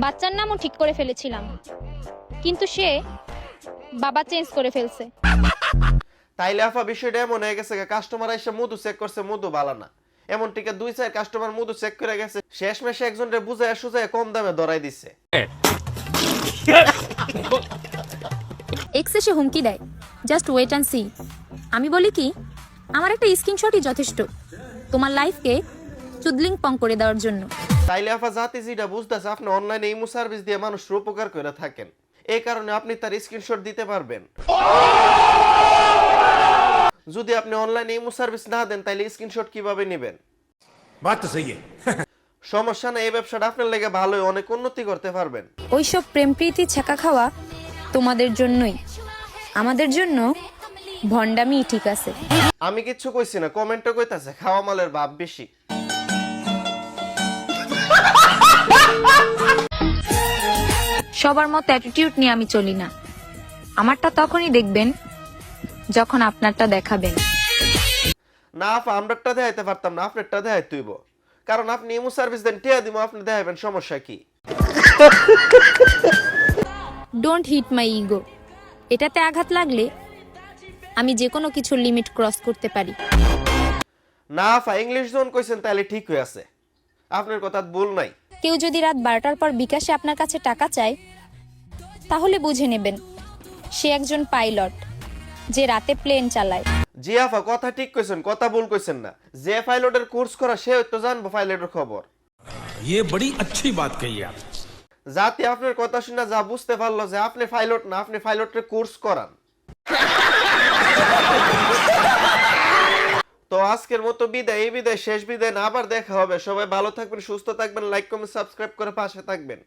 বাচ্চার নামও ঠিক করে ফেলেছিলাম, কিন্তু সে বাবা চেঞ্জ করে ফেলছে। তাইলে আফা বিষয়টা এমন হয়ে গেছে, কাস্টমার এসে মধু চেক করছে, মধু বালা না। এমন টিকে 2-4 কাস্টমার মধু চেক করে গেছে, শেষমেশে একজনরে বুঝায় সুজায় কম দামে ধরাই দিছে। এক্স এসে হুমকি দেয়, জাস্ট ওয়েট অ্যান্ড সি। আমি বলি কি, আমার একটা স্ক্রিনশটই যথেষ্ট তোমার লাইফকে চুদলিং পং করে দেওয়ার জন্য। তাইলে আফা জাতি যেটা বুঝতেছে, আপনি অনলাইনে ইমো সার্ভিস দিয়ে মানুষের উপকার করে থাকেন, এই কারণে আপনি তার স্ক্রিনশট দিতে পারবেন। যদি আপনি অনলাইনে ইমো সার্ভিস না দেন, তাইলে স্ক্রিনশট কিভাবে নেবেন? बात तो सही है। সমস্যা না, এই ব্যবসাটা আপনার লেগে ভালোই, অনেক উন্নতি করতে পারবেন। ওইসব প্রেম প্রীতি ছেঁকা খাওয়া তোমাদের জন্যই, আমাদের জন্য ভণ্ডামি ঠিক আছে। আমি কিচ্ছু কইছি না, কমেন্টে কইতাছে খাওয়া মালের ভাব বেশি। সবার মতো অ্যাটিটিউড নিয়ে আমি চলি না। আমারটা তখনই দেখবেন যখন আপনারটা দেখাবেন। না আপা, আমরারটা দেখাইতে পারতাম না, আপনারটা দেখাইতে হইব। কারণ আপনি ইমো সার্ভিস দেন, টিয়া দিব, আপনি দেখাবেন, সমস্যা কি? Don't hit my ego. এটাতে আঘাত লাগলে আমি যে কোনো কিছুর লিমিট ক্রস করতে পারি। না আপা, ইংলিশ জোন কইছেন তাহলে ঠিক হয়ে আছে, আপনার কথা ভুল নাই। কেউ যদি রাত 12টার পর বিকাশে আপনার কাছে টাকা চায়, তাহলে বুঝে নেবেন সে একজন পাইলট যে রাতে প্লেন চালায়। জি আপা, কথা ঠিক কইছেন, কথা ভুল কইছেন না। যে পাইলটের কোর্স করা সে তো জানবো পাইলটের খবর। ये बड़ी अच्छी बात कही आप। জাতি আপনার কথা শুনে যা বুঝতে পারলো যে আপনি পাইলট না, আপনি পাইলটের কোর্স করান। তো আজকের মতো বিদায়, এই বিদায় শেষ বিদায় না, আবার দেখা হবে। সবাই ভালো থাকবেন, সুস্থ থাকবেন, লাইক কমেন্ট সাবস্ক্রাইব করে পাশে থাকবেন।